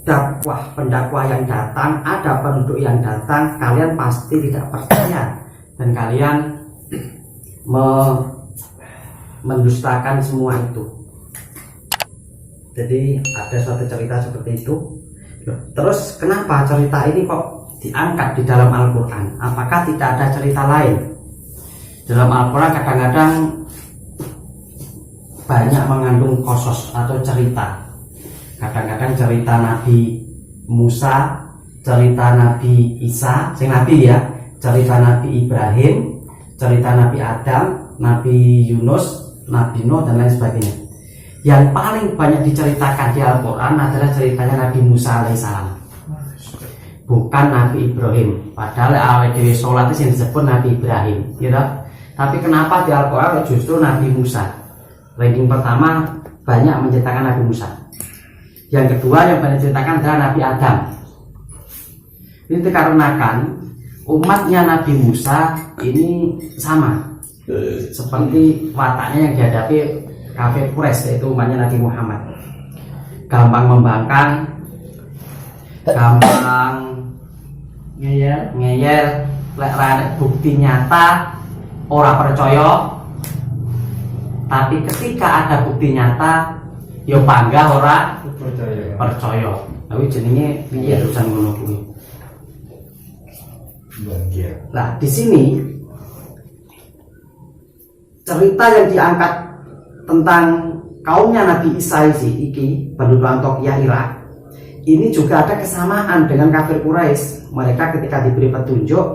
Dakwah pendakwah yang datang, ada penduduk yang datang, kalian pasti tidak percaya dan kalian mendustakan semua itu. Jadi ada suatu cerita seperti itu. Terus kenapa cerita ini kok diangkat di dalam Al-Quran? Apakah tidak ada cerita lain? Dalam Al-Quran kadang-kadang banyak mengandung kosos atau cerita. Kadang-kadang cerita Nabi Musa, cerita Nabi Isa, Nabi ya, cerita Nabi Ibrahim, cerita Nabi Adam, Nabi Yunus, Nabi Nuh dan lain sebagainya. Yang paling banyak diceritakan di Al-Quran adalah ceritanya Nabi Musa alaihissalam, bukan Nabi Ibrahim. Padahal awal dewi sholat itu yang disebut Nabi Ibrahim, gitu. Tapi kenapa di Al-Quran justru Nabi Musa? Ranking pertama banyak menceritakan Nabi Musa. Yang kedua yang banyak diceritakan adalah Nabi Adam. Ini dikarenakan umatnya Nabi Musa ini sama seperti wataknya yang dihadapi kafir Quraisy, yaitu umatnya Nabi Muhammad. Gampang membangkang, gampang ngeyel, lek bukti nyata ora percaya. Tapi ketika ada bukti nyata yo bangga ora percaya. Tapi jenenge piye urusan ngono kuwi. Nah, di sini cerita yang diangkat tentang kaumnya Nabi Isa iki penduduk Antioquia Irak ini juga ada kesamaan dengan kafir Quraisy. Mereka ketika diberi petunjuk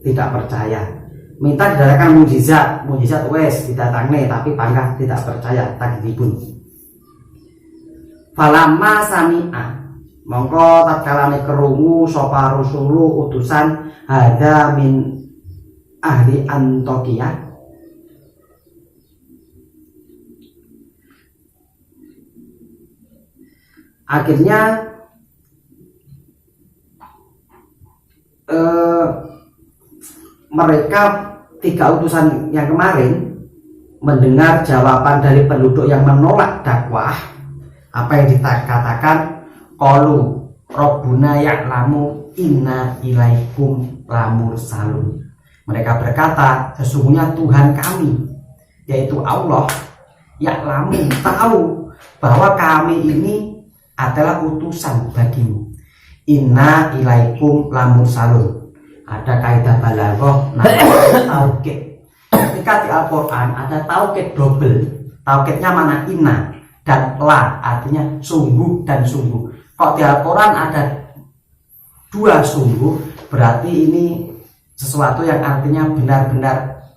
tidak percaya, minta didatangkan mukjizat wes didatangne tapi bangga tidak percaya, takdzibun. Falamma sami'a, mongko tatkalane kerungu sapa rusulu utusan hadza min ahli Antioquia, akhirnya mereka tiga utusan yang kemarin mendengar jawaban dari penduduk yang menolak dakwah. Apa yang dikatakan, qalu rabbuna ya'lamu inna ilaikum lamursalun. Mereka berkata, sesungguhnya Tuhan kami yaitu Allah ya'lamu, tahu bahwa kami ini adalah utusan bagimu. Inna ilaikum lamursalun. Ada kaidah balaghah namanya taukid. Ketika di Al-Quran ada taukid double. Taukidnya mana? Inna dan la, artinya sungguh dan sungguh. Kok di Al-Quran ada dua sungguh, berarti ini sesuatu yang artinya benar-benar,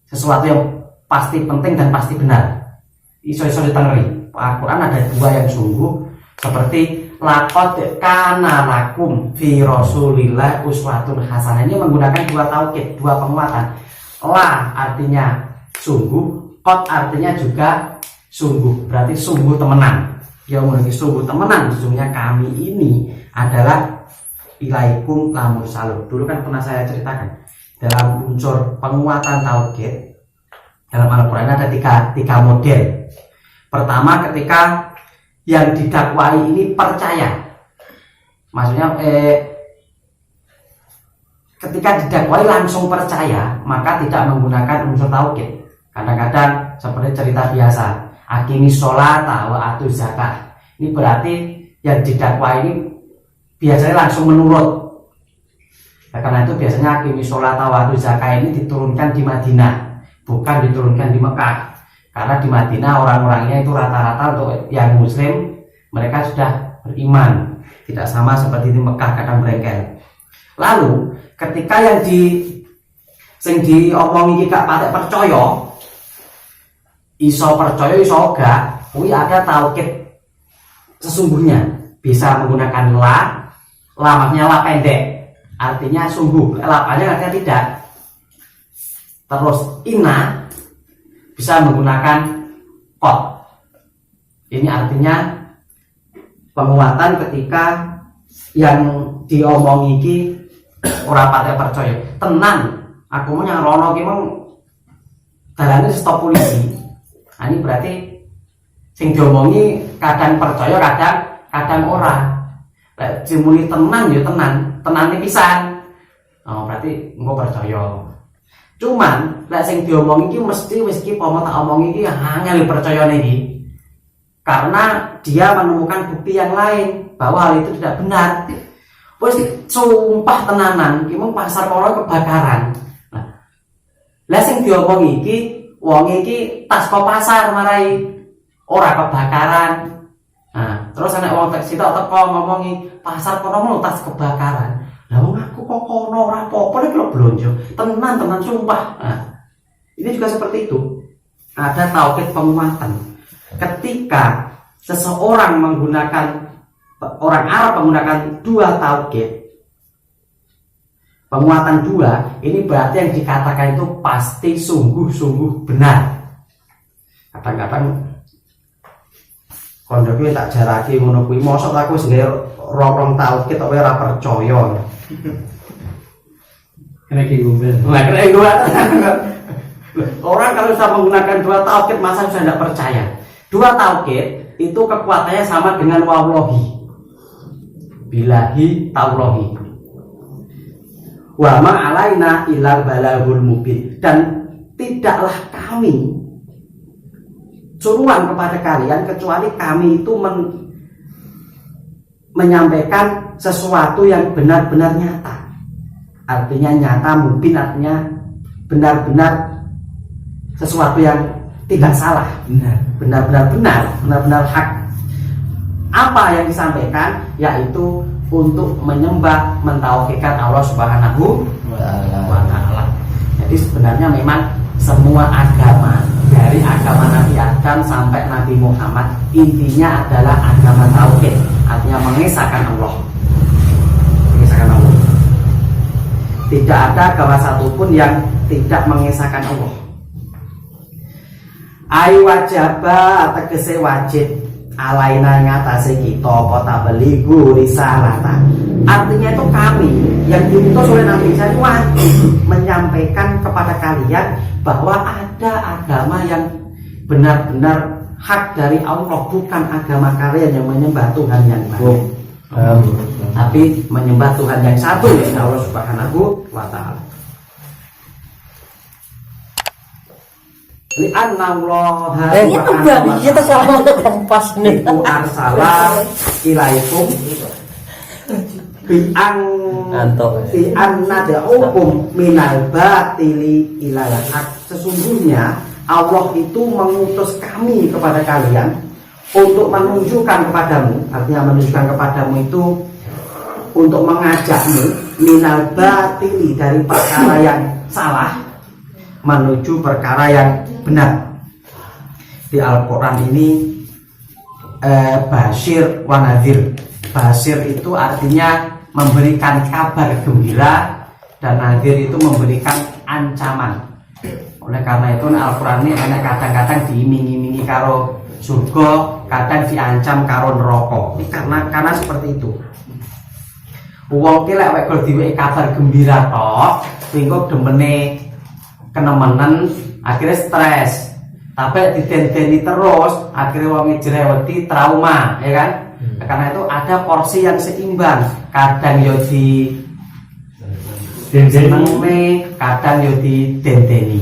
sesuatu yang pasti penting dan pasti benar. Iso-iso ditengeri. Al-Quran ada dua yang sungguh, seperti laqad kana lakum fi rasulillah uswatun hasanah. Ini menggunakan dua taukid, dua penguatan. La artinya sungguh, qad artinya juga sungguh, berarti sungguh temenan. Ya memiliki sungguh temenan, sesungguhnya kami ini adalah ilaikum lamursalun. Dulu kan pernah saya ceritakan dalam unsur penguatan taukid dalam Al-Quran ada tiga model. Pertama, ketika yang didakwai ini percaya, maksudnya ketika didakwai langsung percaya, maka tidak menggunakan unsur taukid. Kadang-kadang seperti cerita biasa, aqimis sholata wa atuz zakat. Ini berarti yang didakwai ini biasanya langsung menurut. Nah, karena itu biasanya aqimis sholata wa atuz zakat ini diturunkan di Madinah, bukan diturunkan di Mekah. Karena di Madinah orang-orangnya itu rata-rata untuk yang muslim mereka sudah beriman, tidak sama seperti di Mekah kadang berengkel. Lalu ketika yang diomongi gak patek percaya, iso percaya iso gak, kuwi ada taukid sesungguhnya, bisa menggunakan la maksudnya la pendek, artinya sungguh, lapanya artinya tidak. Terus inna bisa menggunakan qad. Ini artinya penguatan ketika yang diomongi iki ora patek percaya. Tenang, aku mau nyang rono ki mong dalane stop polisi. Nah, ini berarti sing diomongi kadang percaya kadang ora. Lek dimuni tenan ya tenan iki pisan. Oh, berarti engko percaya. Cuman lek sing diomongi iki mesti wis iki pomo tak omongi iki angel percayane iki. Karena dia menemukan bukti yang lain bahwa hal itu tidak benar. Wis sumpah tenanan iki mung pasar kono kebakaran. Nah, lek sing diomongi iki wong iki tas kok pasar marai ora kebakaran. Nah, terus anak wong tek sitok teko ngomongi pasar kono tas kebakaran. Lah wong aku kok kono ora apa-apa nek kok blonjo. Tenan sumpah. Nah, ini juga seperti itu. Ada tauhid penguatan. Ketika seseorang orang Arab menggunakan dua tauhid, penguatan dua, ini berarti yang dikatakan itu pasti sungguh-sungguh benar. Kadang-kadang kondoku tak jarake ngono kuwi mosok aku wis nggawe rong tauhid kok ora percaya. Kena gombel. Orang kalau sudah menggunakan dua tauhid masa sudah tidak percaya. Dua tauhid itu kekuatannya sama dengan wallahi. Bilahi taulahi. Wa ma alaina ilal balagul mubin, dan tidaklah kami suruhan kepada kalian kecuali kami itu menyampaikan sesuatu yang benar-benar nyata. Artinya nyata, mubin artinya benar-benar sesuatu yang tidak salah, benar-benar hak. Apa yang disampaikan yaitu untuk menyembah, mentauhidkan Allah Subhanahu wa Ta'ala. Jadi sebenarnya memang semua agama dari agama Nabi Adam sampai Nabi Muhammad intinya adalah agama tauhid, artinya mengesahkan Allah. Tidak ada agama satupun yang tidak mengesahkan Allah. Ayu wajaba tegese wajib alaina ngatasi kita apa tablighu risalata. Artinya itu kami yang diutus oleh Nabi Isa wajib menyampaikan kepada kalian bahwa ada agama yang benar-benar hak dari Allah, bukan agama kalian yang menyembah Tuhan yang lain, tapi menyembah Tuhan yang satu, yaitu Allah Subhanahu wa Ta'ala. Li anna Allah kita sama kan pas nih. Iku arsala ilaikum bi anna da'ukum minal batili ilal haq. Sesungguhnya Allah itu mengutus kami kepada kalian untuk menunjukkan kepadamu, artinya menunjukkan kepadamu itu untuk mengajakmu minal batili, dari perkara yang salah menuju perkara yang benar. Di Al-Quran ini Basyir wa Nadhir. Basyir itu artinya memberikan kabar gembira, dan Nadhir itu memberikan ancaman. Oleh karena itu Al-Quran ini kadang-kadang diiming-imingi karo surga, kadang diancam karo neraka. Ini karena seperti itu. Wong ki lek wek diweki kabar gembira tok, sehingga demene kenemenan, akhirnya stres. Tapi didendeni terus, akhirnya wong jereweti trauma, ya kan? Karena itu ada porsi yang seimbang. Kadang yo di dendeni, kadang yo di dendeni.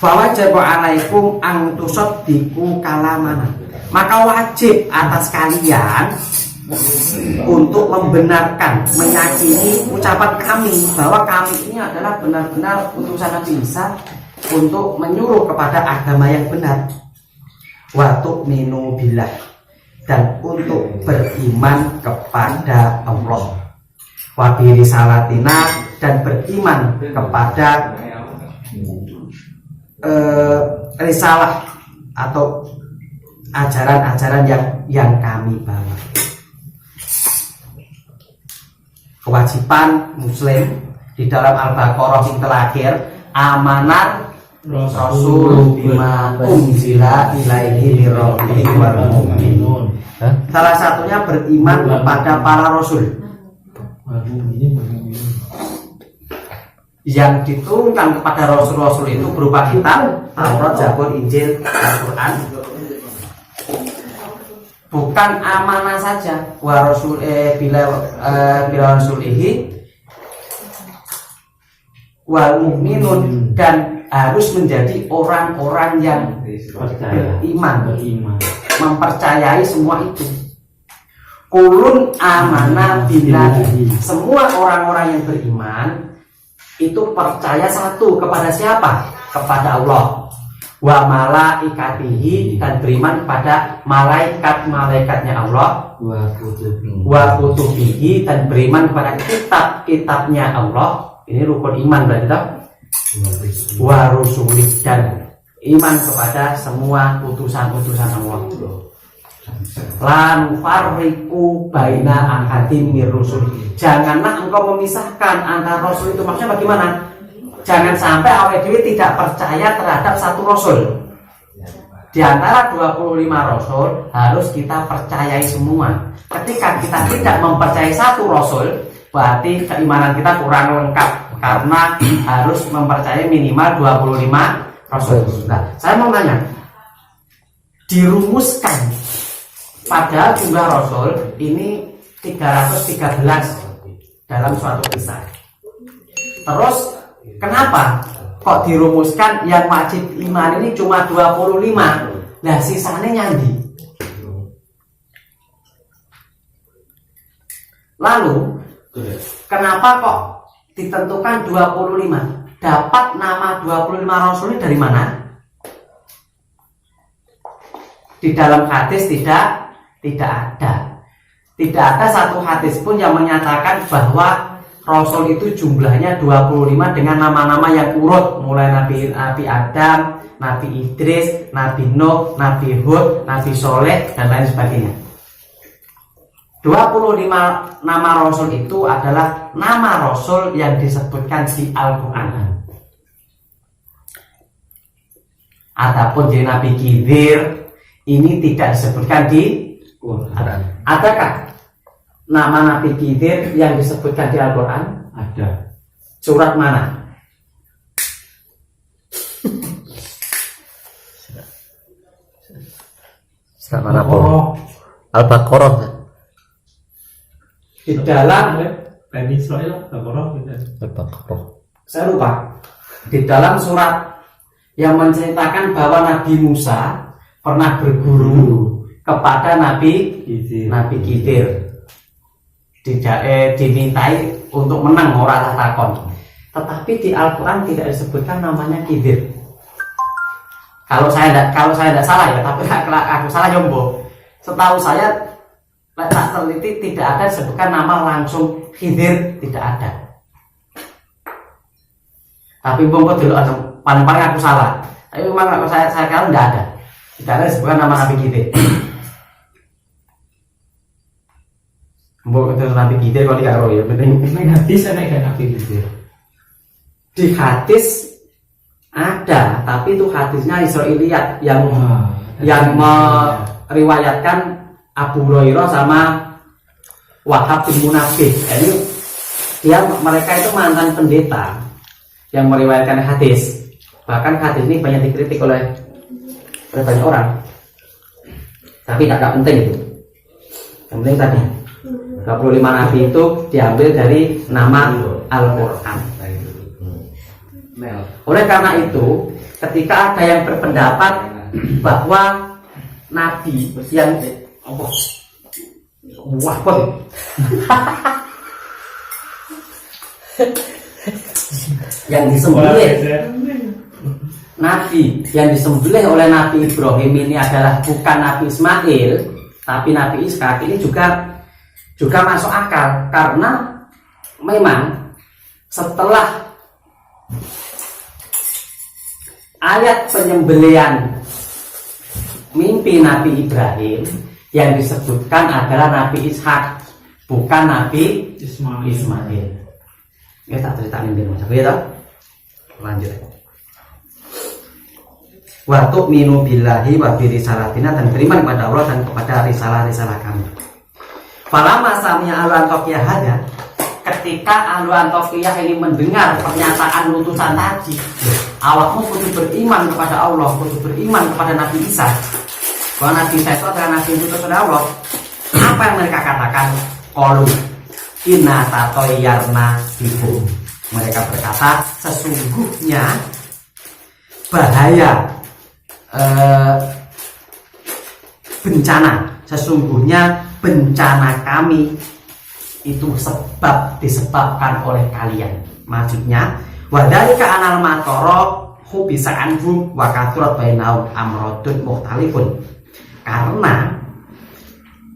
Fawajib alaikum ang tusaddiqu kalamana. Maka wajib atas kalian untuk membenarkan, meyakini ucapan kami bahwa kami ini adalah benar-benar utusan Nabi Isa untuk menyuruh kepada agama yang benar. Wa tu'minu billah, dan untuk beriman kepada Allah. Wa bi risalatina, dan beriman kepada risalah atau ajaran-ajaran yang kami bawa. Kewajiban muslim di dalam Al-Baqarah yang terakhir, amanat Rasul bima unzila ilaihi mirrabbihi wal mu'minun. Salah satunya beriman kepada para rasul yang diturunkan kepada Rasul-Rasul itu berupa kitab Taurat, Zabur, Injil, Al-Quran. Bukan amanah saja, wa rasul bila rasulihi wal mukminun, dan harus menjadi orang-orang yang beriman, mempercayai semua itu. Kulun amanah billahi, semua orang-orang yang beriman itu percaya satu kepada siapa? Kepada Allah. Wa malaikatihi, dan beriman kepada malaikat-malaikatnya Allah. Wa kutubihi, dan beriman kepada kitab-kitabnya Allah. Ini rukun iman berarti tak? Wa rusulih, dan iman kepada semua utusan-utusan Allah. Lan farriqu baina ahadin mir rusul, janganlah engkau memisahkan antara rasul itu. Maksudnya bagaimana? Jangan sampai awake dhewe tidak percaya terhadap satu rasul. Di antara 25 rasul harus kita percayai semua. Ketika kita tidak mempercayai satu rasul, berarti keimanan kita kurang lengkap, karena harus mempercayai minimal 25 rasul. Nah, saya mau nanya, dirumuskan pada jumlah rasul ini 313 dalam suatu kisah. Terus kenapa kok dirumuskan yang wajib iman ini cuma 25? Nah, sisanya nyandi. Lalu kenapa kok ditentukan 25? Dapat nama 25 rasul ini dari mana? Di dalam hadis tidak ada. Tidak ada satu hadis pun yang menyatakan bahwa rasul itu jumlahnya 25 dengan nama-nama yang urut, mulai Nabi Adam, Nabi Idris, Nabi Nuh, Nabi Hud, Nabi Soleh, dan lain sebagainya. 25 nama rasul itu adalah nama rasul yang disebutkan di Al-Quran. Adapun jadi Nabi Khidir ini tidak disebutkan di Quran. Adakah nama Nabi Khidir yang disebutkan di Al-Quran? Ada. Surat mana? Surat mana pun? Al-Baqarah. Di dalam Bani Israel, Al-Baqarah. saya lupa. Di dalam surat yang menceritakan bahwa Nabi Musa pernah berguru kepada Nabi Khidir, dimintai untuk menang ora takon. Tetapi di Al-Quran tidak disebutkan namanya Khidir. Kalau saya tidak salah ya, tapi aku salah jombo. Setahu saya tak teliti tidak ada disebutkan nama langsung Khidir, tidak ada. Tapi bongko dulu paling aku salah. Tapi memang saya kalau tidak ada disebutkan nama Nabi Khidir. Mbok itu Nabi Khidir kalau tidak roh ya, penting. Hadis ada kan Nabi Khidir? Di hadis ada, tapi itu hadisnya Israiliyat yang meriwayatkan Abu Hurairah sama Wahab bin Munabbih. Jadi mereka itu mantan pendeta yang meriwayatkan hadis. Bahkan hadis ini banyak dikritik oleh banyak orang. Tapi tidak penting itu. Yang penting tadi 25 nabi itu diambil dari nama Al-Quran. Oleh karena itu, ketika ada yang berpendapat bahwa nabi yang yang disembelih, nabi yang disembelih oleh Nabi Ibrahim ini adalah bukan Nabi Ismail, tapi Nabi Ishak, ini juga masuk akal, karena memang setelah ayat penyembelihan mimpi Nabi Ibrahim yang disebutkan adalah Nabi Ishak, bukan Nabi Ismail. Ya tak ceritain di masa ya, lanjut. Wa tu'minu billahi wa bi risalatina, dan beriman kepada Allah dan kepada risalah-risalah kami. Falamma sami'a al-Antakiyah hada, ketika ahlu Antiokhia ini mendengar pernyataan utusan tadi, awakmu kudu beriman kepada Allah, kudu beriman kepada Nabi Isa, bahwa Nabi Isa itu adalah Nabi utusan Allah. Apa yang mereka katakan? Qalu inna tatoyyarna bikum. Mereka berkata, sesungguhnya bahaya bencana, sesungguhnya bencana kami itu disebabkan oleh kalian. Maksudnya wadhalika anal matoro hubisa anhum wa kathurat bainahum amrodun mukhtalifun. Karena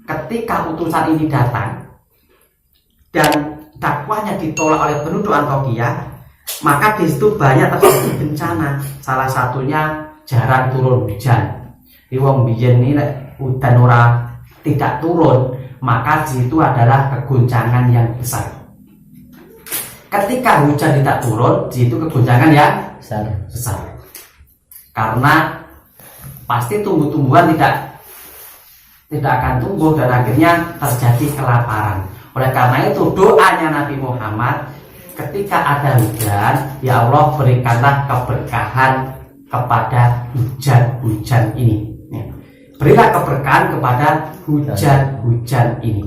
ketika utusan ini datang dan dakwahnya ditolak oleh penduduk Antiokhia, maka di situ banyak terjadi bencana. Salah satunya jarang turun hujan. Di wong biyen ini udan ora tidak turun, maka di situ adalah kegoncangan yang besar. Ketika hujan tidak turun, di situ kegoncangan yang besar. Karena pasti tumbuh-tumbuhan tidak akan tumbuh dan akhirnya terjadi kelaparan. Oleh karena itu doanya Nabi Muhammad, ketika ada hujan, ya Allah berikanlah keberkahan kepada hujan-hujan ini. Berilah keberkahan kepada hujan-hujan ini.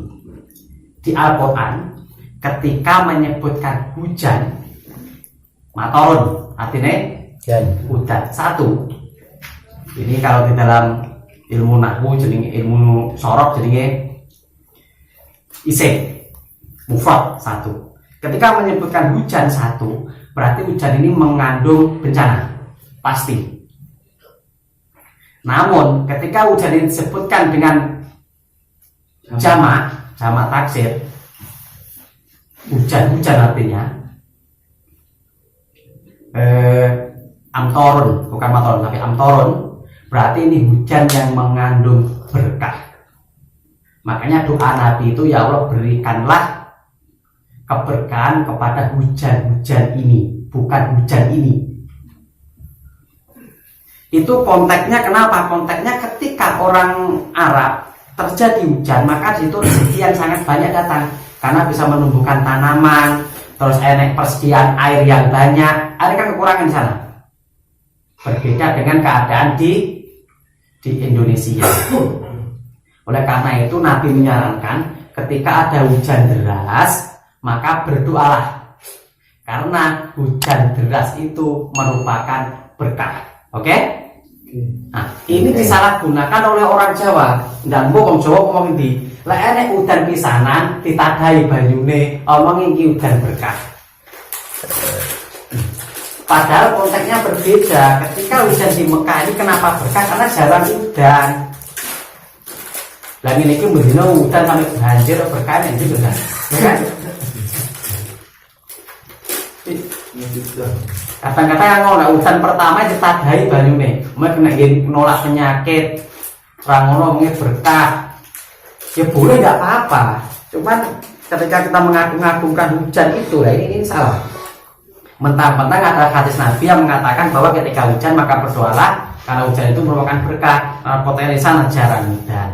Di Al-Quran ketika menyebutkan hujan, matorun artinya hujan. Satu, ini kalau di dalam ilmu nahwu jenenge, ilmu sorok jenenge isim mufrad satu. Ketika menyebutkan hujan satu, berarti hujan ini mengandung bencana pasti. Namun ketika hujan ini disebutkan dengan jamak taksir, hujan-hujan artinya amtorun, bukan matorun tapi amtorun, berarti ini hujan yang mengandung berkah. Makanya doa Nabi itu, ya Allah berikanlah keberkahan kepada hujan-hujan ini, bukan hujan ini. Itu konteksnya, kenapa? Konteksnya ketika orang Arab terjadi hujan, maka di situ rezeki yang sangat banyak datang, karena bisa menumbuhkan tanaman, terus enek persediaan air yang banyak. Ada kan kekurangan di sana. Berbeda dengan keadaan di Indonesia. Oleh karena itu Nabi menyarankan ketika ada hujan deras, maka berdoalah, karena hujan deras itu merupakan berkah. Oke? Nah, ini disalahgunakan oleh orang Jawa. Dan wong Jawa ngomong iki, lek enek udan pisanan ditadhahi banyune, omong iki udan berkah. Padahal konteksnya berbeda. Ketika hujan di Mekah ini kenapa berkah? Karena jarang udan. Lah ngene iki mendino udan sampai banjir berkah nek iki udan. Ya kan? Kadang-kadang ngono udan pertama ditadhahi banyune, mek nek nolak penyakit, ora ngono mungkin berkah. Ya boleh enggak apa-apa. Cuman ketika kita mengagung-agungkan hujan itu, ya ini salah. Mentang-mentang ada hadis Nabi yang mengatakan bahwa ketika hujan maka berdoalah, karena hujan itu merupakan berkah. Potensi sana jarang hujan.